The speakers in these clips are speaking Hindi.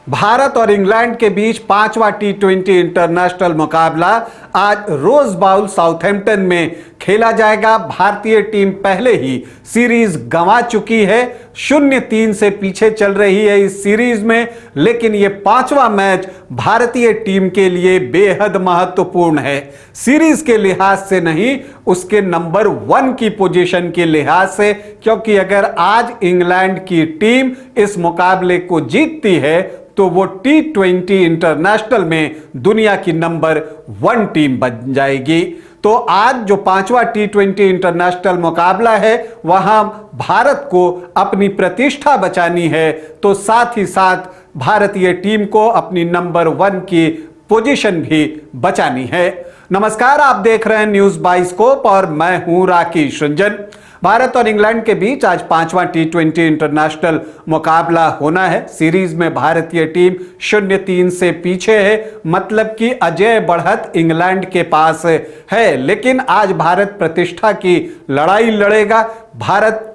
भारत और इंग्लैंड के बीच पांचवा T20 इंटरनेशनल मुकाबला आज रोज बाउल साउथहैम्पटन में खेला जाएगा। भारतीय टीम पहले ही सीरीज गंवा चुकी है, 0-3 से पीछे चल रही है इस सीरीज में, लेकिन यह पांचवा मैच भारतीय टीम के लिए बेहद महत्वपूर्ण है। सीरीज के लिहाज से नहीं, उसके नंबर 1 की पोजीशन के लिहाज से, क्योंकि अगर आज इंग्लैंड की टीम इस मुकाबले को जीतती है तो वो T20 इंटरनेशनल में दुनिया की नंबर 1 टीम बन जाएगी। तो आज जो पांचवा T20 इंटरनेशनल मुकाबला है वहां भारत को अपनी प्रतिष्ठा बचानी है, तो साथ ही साथ भारतीय टीम को अपनी नंबर 1 की पोजीशन भी बचानी है। नमस्कार, आप देख रहे हैं न्यूज बाइस्कोप और मैं हूं राकेश रंजन। भारत और इंग्लैंड के बीच आज पांचवा T20 इंटरनेशनल मुकाबला होना है। सीरीज में भारतीय टीम 0-3 से पीछे है, मतलब कि अजय बढ़त इंग्लैंड के पास है, लेकिन आज भारत प्रतिष्ठा की लड़ाई लड़ेगा। भारत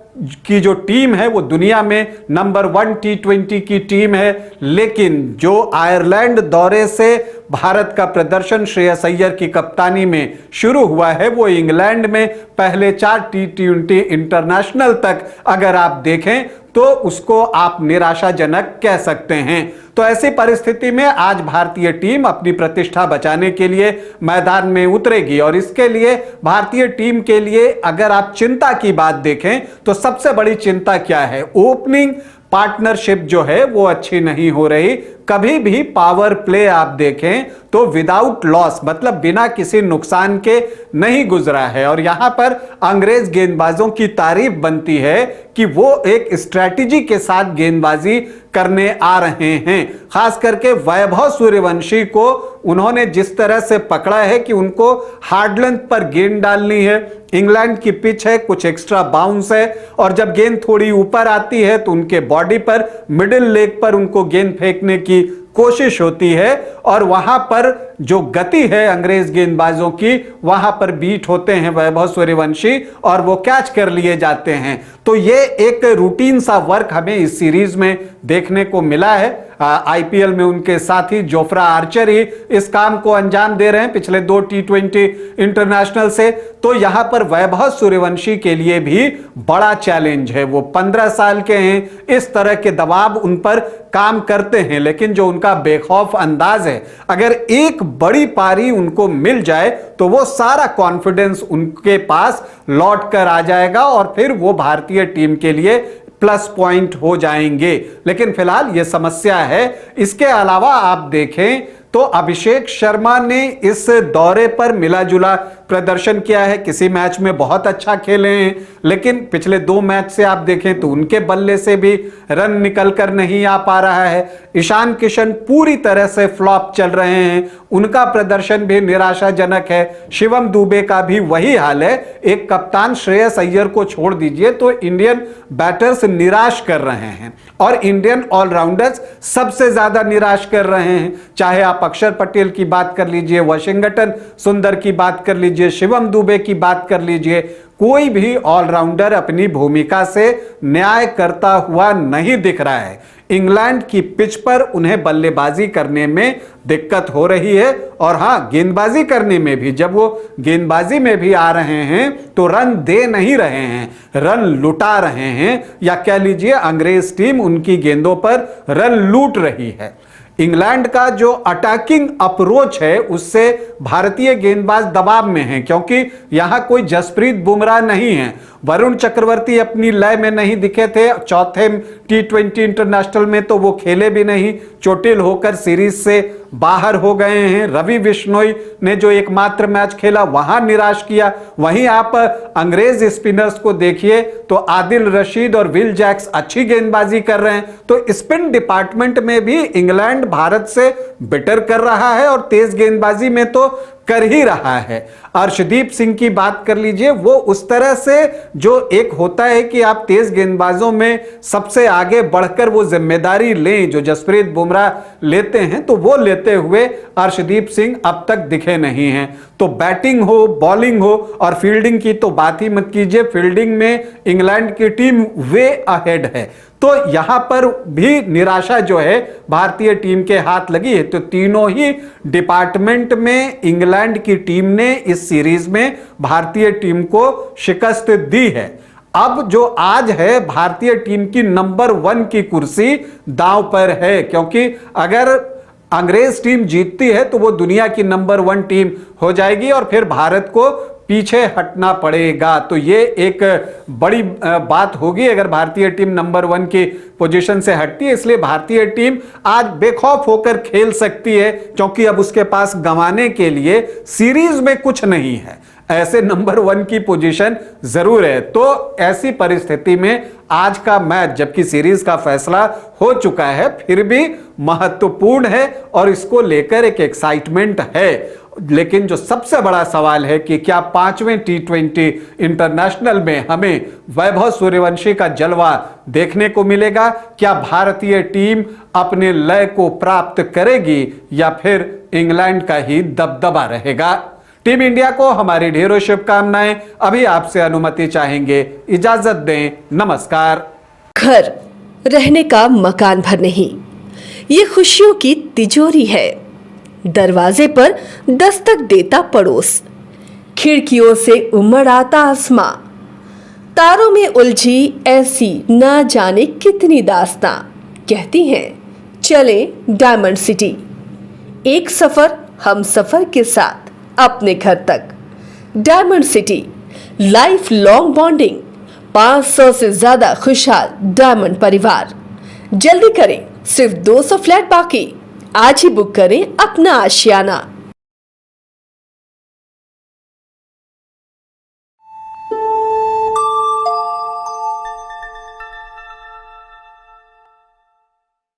की जो टीम है वो दुनिया में नंबर 1 T20 की टीम है, लेकिन जो आयरलैंड दौरे से भारत का प्रदर्शन श्रेयस अय्यर की कप्तानी में शुरू हुआ है, वो इंग्लैंड में पहले 4 T20 इंटरनेशनल तक अगर आप देखें तो उसको आप निराशाजनक कह सकते हैं। तो ऐसी परिस्थिति में आज भारतीय टीम अपनी प्रतिष्ठा बचाने के लिए मैदान में उतरेगी, और इसके लिए भारतीय टीम के लिए अगर आप चिंता की बात देखें तो सबसे बड़ी चिंता क्या है? ओपनिंग पार्टनरशिप जो है वो अच्छी नहीं हो रही। कभी भी पावर प्ले आप देखें तो विदाउट लॉस, मतलब बिना किसी नुकसान के नहीं गुजरा है, और यहां पर अंग्रेज गेंदबाजों की तारीफ बनती है कि वो एक स्ट्रैटेजी के साथ गेंदबाजी करने आ रहे हैं। खास करके वैभव सूर्यवंशी को उन्होंने जिस तरह से पकड़ा है कि उनको हार्ड लेंथ पर गेंद डालनी है। इंग्लैंड की पिच है, कुछ एक्स्ट्रा बाउंस है, और जब गेंद थोड़ी ऊपर आती है तो उनके बॉडी पर, मिडिल लेग पर उनको गेंद फेंकने की कोशिश होती है, और वहां पर जो गति है अंग्रेज गेंदबाजों की, वहां पर बीट होते हैं वैभव सूर्यवंशी और वो कैच कर लिए जाते हैं। तो ये एक रूटीन सा वर्क हमें इस सीरीज में देखने को मिला है। आईपीएल में उनके साथी जोफ्रा आर्चर ही इस काम को अंजाम दे रहे हैं पिछले 2 T20 इंटरनेशनल से। तो यहां पर वैभव सूर्यवंशी के लिए भी बड़ा चैलेंज है। वो 15 साल के हैं, इस तरह के दबाव उन पर काम करते हैं, लेकिन जो उनका बेखौफ अंदाज है, अगर एक बड़ी पारी उनको मिल जाए तो वो सारा कॉन्फिडेंस उनके पास लौट कर आ जाएगा और फिर वो भारतीय टीम के लिए प्लस पॉइंट हो जाएंगे। लेकिन फिलहाल यह समस्या है। इसके अलावा आप देखें तो अभिषेक शर्मा ने इस दौरे पर मिला जुला प्रदर्शन किया है। किसी मैच में बहुत अच्छा खेले हैं, लेकिन पिछले 2 मैच से आप देखें तो उनके बल्ले से भी रन निकल कर नहीं आ पा रहा है। ईशान किशन पूरी तरह से फ्लॉप चल रहे हैं, उनका प्रदर्शन भी निराशाजनक है। शिवम दुबे का भी वही हाल है। एक कप्तान श्रेयस अय्यर को छोड़ दीजिए तो इंडियन बैटर्स निराश कर रहे हैं, और इंडियन ऑलराउंडर्स सबसे ज्यादा निराश कर रहे हैं। चाहे आप अक्षर पटेल की बात कर लीजिए, वाशिंगटन सुंदर की बात कर लीजिए, शिवम दुबे की बात कर लीजिए, कोई भी ऑलराउंडर अपनी भूमिका से न्याय करता हुआ नहीं दिख रहा है। इंग्लैंड की पिच पर उन्हें बल्लेबाजी करने में दिक्कत हो रही है, और हां, गेंदबाजी करने में भी, जब वो गेंदबाजी में भी आ रहे हैं तो रन दे नहीं रहे हैं, रन लुटा रहे हैं, या कह लीजिए अंग्रेज टीम उनकी गेंदों पर रन लूट रही है। इंग्लैंड का जो अटैकिंग अप्रोच है उससे भारतीय गेंदबाज दबाव में हैं, क्योंकि यहां कोई जसप्रीत बुमराह नहीं है। वरुण चक्रवर्ती अपनी लय में नहीं दिखे थे चौथे T20 इंटरनेशनल में, तो वो खेले भी नहीं, चोटिल होकर सीरीज से बाहर हो गए हैं। रवि बिश्नोई ने जो एकमात्र मैच खेला वहां निराश किया। वहीं आप अंग्रेज स्पिनर्स को देखिए तो आदिल रशीद और विल जैक्स अच्छी गेंदबाजी कर रहे हैं। तो स्पिन डिपार्टमेंट में भी इंग्लैंड भारत से बेटर कर रहा है, और तेज गेंदबाजी में तो कर ही रहा है। अर्शदीप सिंह की बात कर लीजिए, वो उस तरह से जो एक होता है कि आप तेज गेंदबाजों में सबसे आगे बढ़कर वो जिम्मेदारी लें जो जसप्रीत बुमराह लेते हैं, तो वो लेते हुए अर्शदीप सिंह अब तक दिखे नहीं हैं। तो बैटिंग हो, बॉलिंग हो और फील्डिंग की तो बात ही मत कीजिए। फील्डिंग में इंग्लैंड की टीम वे अहेड है। तो यहां पर भी निराशा जो है भारतीय टीम के हाथ लगी है। तो तीनों ही डिपार्टमेंट में इंग्लैंड की टीम ने इस सीरीज में भारतीय टीम को शिकस्त दी है। अब जो आज है भारतीय टीम की नंबर 1 की कुर्सी दांव पर है, क्योंकि अगर अंग्रेज टीम जीतती है तो वो दुनिया की नंबर 1 टीम हो जाएगी और फिर भारत को पीछे हटना पड़ेगा। तो ये एक बड़ी बात होगी अगर भारतीय टीम नंबर 1 की पोजीशन से हटती है। इसलिए भारतीय टीम आज बेखौफ होकर खेल सकती है, क्योंकि अब उसके पास गंवाने के लिए सीरीज में कुछ नहीं है। ऐसे नंबर 1 की पोजीशन जरूर है। तो ऐसी परिस्थिति में आज का मैच, जबकि सीरीज का फैसला हो चुका है, फिर भी महत्वपूर्ण है और इसको लेकर एक एक्साइटमेंट है। लेकिन जो सबसे बड़ा सवाल है कि क्या 5वें T20 इंटरनेशनल में हमें वैभव सूर्यवंशी का जलवा देखने को मिलेगा? क्या भारतीय टीम अपने लय को प्राप्त करेगी या फिर इंग्लैंड का ही दबदबा रहेगा? टीम इंडिया को हमारी ढेरों शुभकामनाएं। अभी आपसे अनुमति चाहेंगे, इजाजत दें, नमस्कार। घर रहने का मकान भर नहीं, ये खुशियों की तिजोरी है। दरवाजे पर दस्तक देता पड़ोस, खिड़कियों से उमड़ आता आसमां, तारों में उलझी ऐसी ना जाने कितनी दास्तां। कहती हैं चले डायमंड सिटी, एक सफर हम सफर के साथ अपने घर तक। Diamond city, life long bonding, 500 से ज्यादा खुशहाल डायमंड परिवार। जल्दी करें, सिर्फ 200 फ्लैट बाकी। आज ही बुक करें अपना आशियाना।